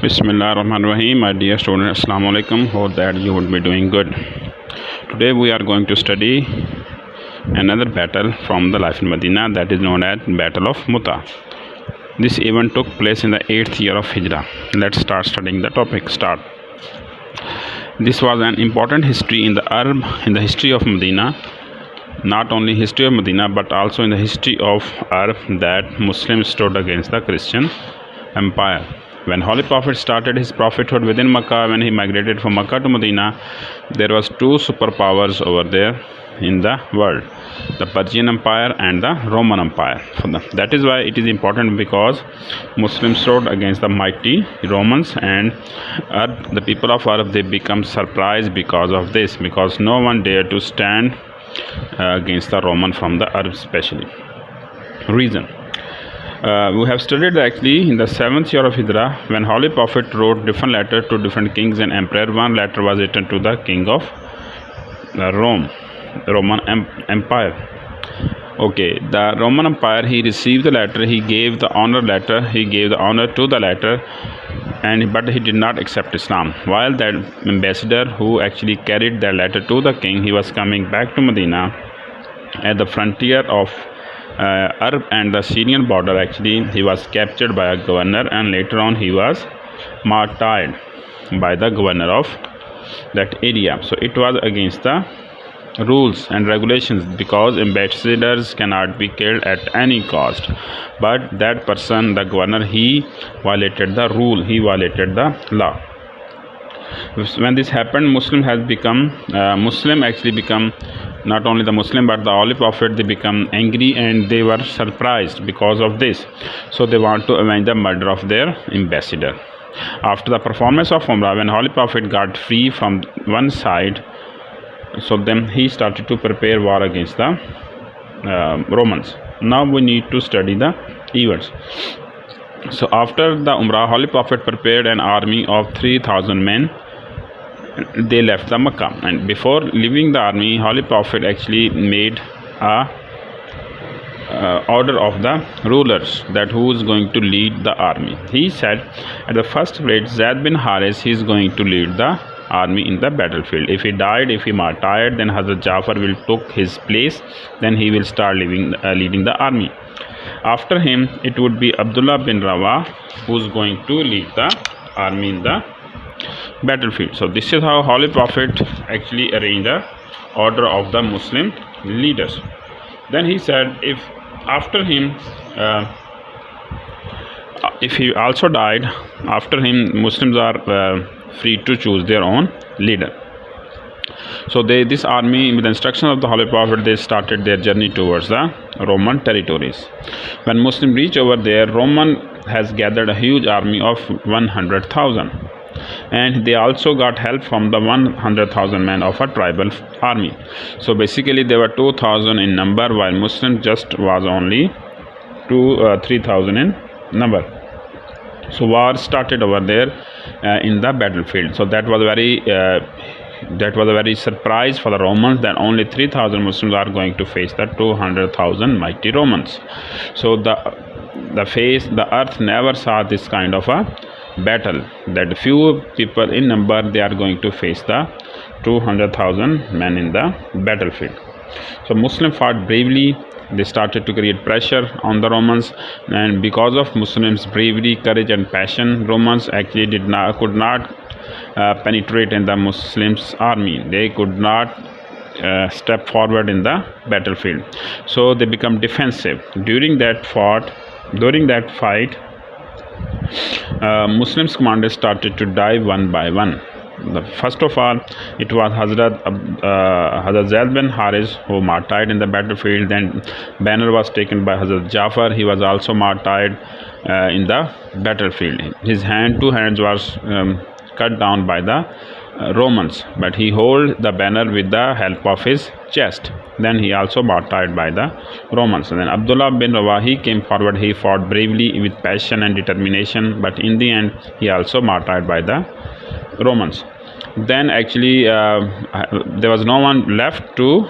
Bismillahirrahmanirrahim. My dear students, Assalamu alaikum. Hope that you would be doing good. Today we are going to study another battle from the life in Medina, that is known as Battle of Muttah. This event took place in the 8th year of Hijrah. Let's start studying the topic. Start. This was an important history in the Arab, in the history of Medina. Not only history of Medina, but also in the history of Arab, that Muslims stood against the Christian empire. When Holy Prophet started his prophethood within Makkah, when he migrated from Makkah to Medina, there was two superpowers over there in the world, the Persian Empire and the Roman Empire. That is why it is important, because Muslims stood against the mighty Romans, and the people of Arab, they become surprised because of this, because no one dared to stand against the Roman from the Arab especially. Reason. We have studied actually in the 7th year of Hijrah, when Holy Prophet wrote different letters to different kings and emperor. One letter was written to the king of Roman Empire. Okay, the Roman Empire, he received the letter, he gave the honor letter, he gave the honor to the letter, but he did not accept Islam. While that ambassador who actually carried the letter to the king, he was coming back to Medina at the frontier of Arab and the Syrian border. Actually, he was captured by a governor, and later on he was martyred by the governor of that area. So it was against the rules and regulations, because ambassadors cannot be killed at any cost. But that person, the governor, he violated the rule, he violated the law. When this happened, Muslim actually become, not only the Muslim but the Holy Prophet, they become angry and they were surprised because of this. So they want to avenge the murder of their ambassador. After the performance of Umrah, when Holy Prophet got free from one side, so then he started to prepare war against the Romans. Now we need to study the events. So after the Umrah, Holy Prophet prepared an army of 3,000 men. They left the Makkah, and before leaving the army, Holy Prophet actually made a order of the rulers, that who is going to lead the army. He said at the first place, Zaid bin Haris, he is going to lead the army in the battlefield. If he died, if he martyred, then Hazrat Jafar will took his place, then he will start leading the army. After him, it would be Abdullah bin Rawah, who is going to lead the army in the battlefield. So this is how Holy Prophet actually arranged the order of the Muslim leaders. Then he said, if after him, if he also died, after him Muslims are free to choose their own leader. So this army, with the instruction of the Holy Prophet, they started their journey towards the Roman territories. When Muslims reach over there, Roman has gathered a huge army of 100,000. And they also got help from the 100,000 men of a tribal army. So basically they were 2,000 in number, while Muslim just was only 3,000 in number. So war started over there in the battlefield. So that was a very surprise for the Romans, that only 3,000 Muslims are going to face the 200,000 mighty Romans. So the earth never saw this kind of a battle, that few people in number, they are going to face the 200,000 men in the battlefield. So Muslims fought bravely. They started to create pressure on the Romans, and because of Muslims' bravery, courage and passion, Romans actually could not penetrate in the Muslims' army. They could not step forward in the battlefield. So they become defensive. During that fight, Muslims commanders started to die one by one. First of all, it was Hazrat Zaid bin Haris who martyred in the battlefield. Then banner was taken by Hazrat Jafar. He was also martyred in the battlefield. His two hands was cut down by the Romans, but he held the banner with the help of his chest. Then he also martyred by the Romans. And then Abdullah bin Rawah, he came forward. He fought bravely with passion and determination, but in the end he also martyred by the Romans. Then actually there was no one left to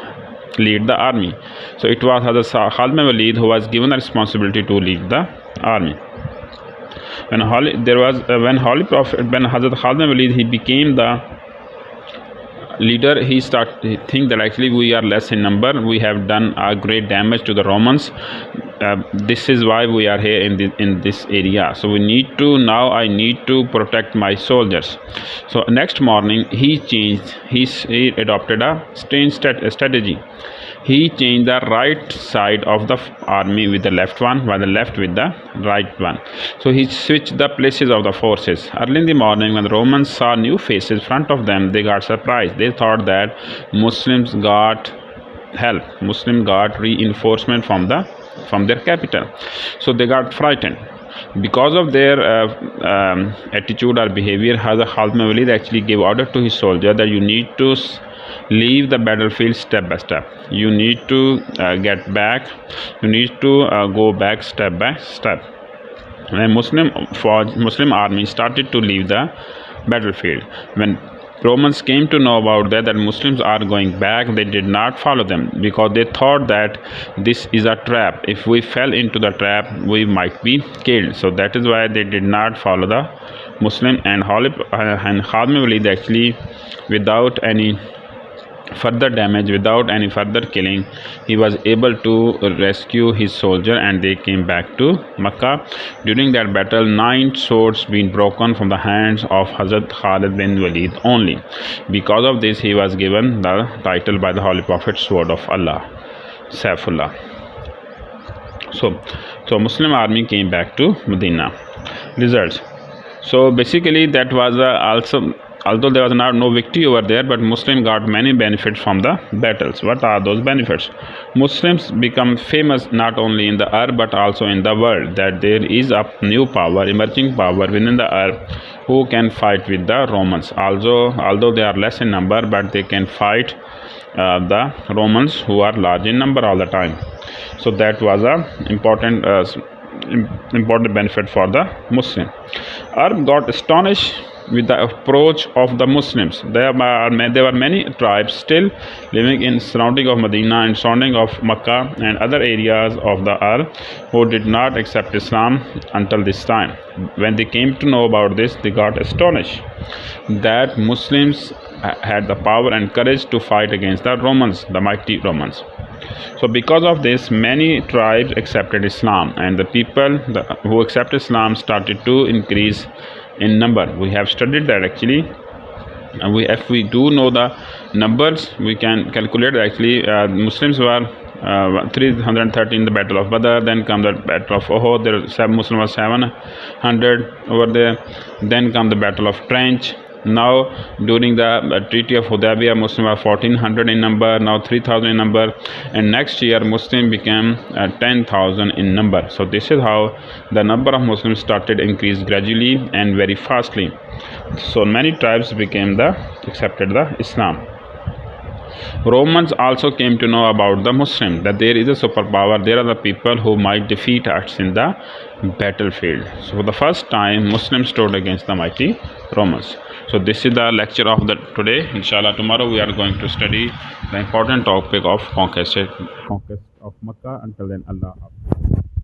lead the army. So it was Hazrat Khalid bin Walid who was given the responsibility to lead the army. When Holy Prophet, when Hazrat Khalid bin Walid, he became the leader, he started to think that actually we are less in number, we have done a great damage to the Romans. This is why we are here in this area, so we need to, now I need to protect my soldiers. So next morning he changed, he adopted a strange strategy. He changed the right side of the army with the left one, while the left with the right one. So he switched the places of the forces. Early in the morning, when the Romans saw new faces in front of them, they got surprised. They thought that Muslims got help, Muslims got reinforcement from their capital. So they got frightened. Because of their attitude or behavior, Hazrat Khalid bin Walid actually gave order to his soldier that you need to leave the battlefield step by step. You need to get back. You need to go back step by step. When Muslim army started to leave the battlefield, when Romans came to know about that Muslims are going back, they did not follow them because they thought that this is a trap. If we fell into the trap, we might be killed. So that is why they did not follow the Muslim. And Khalid bin Walid actually, without any further damage, without any further killing, he was able to rescue his soldier, and they came back to Makkah. During that battle, 9 swords been broken from the hands of Hazrat Khalid bin Walid only. Because of this, he was given the title by the Holy Prophet, Sword of Allah, Saifullah. So Muslim army came back to Medina. Results. So basically that was also, although there was no victory over there, but Muslims got many benefits from the battles. What are those benefits? Muslims become famous not only in the earth but also in the world, that there is a new power, emerging power within the earth who can fight with the Romans. Although they are less in number, but they can fight the Romans who are large in number all the time. So that was a important benefit for the Muslim. Arab got astonished with the approach of the Muslims. There were many tribes still living in surrounding of Medina and surrounding of Makkah and other areas of the earth who did not accept Islam until this time. When they came to know about this, they got astonished that Muslims had the power and courage to fight against the Romans, the mighty Romans. So because of this, many tribes accepted Islam, and the people who accepted Islam started to increase in number. We have studied that actually, and if we do know the numbers, we can calculate actually. Muslims were 330 in the battle of Badr, then come the battle of Uhud, there Muslims were 700 over there, then come the battle of Trench. Now during the treaty of Hudaybiyah, Muslims were 1400 in number, now 3000 in number, and next year Muslim became 10,000 in number. So this is how the number of Muslims started increase gradually and very fastly. So many tribes accepted the Islam. Romans also came to know about the Muslim, that there is a superpower, there are the people who might defeat us in the battlefield. So for the first time, Muslims stood against the mighty Romans. So this is the lecture of today. Inshallah, tomorrow we are going to study the important topic of conquest of Makkah. Until then, Allah Hafiz.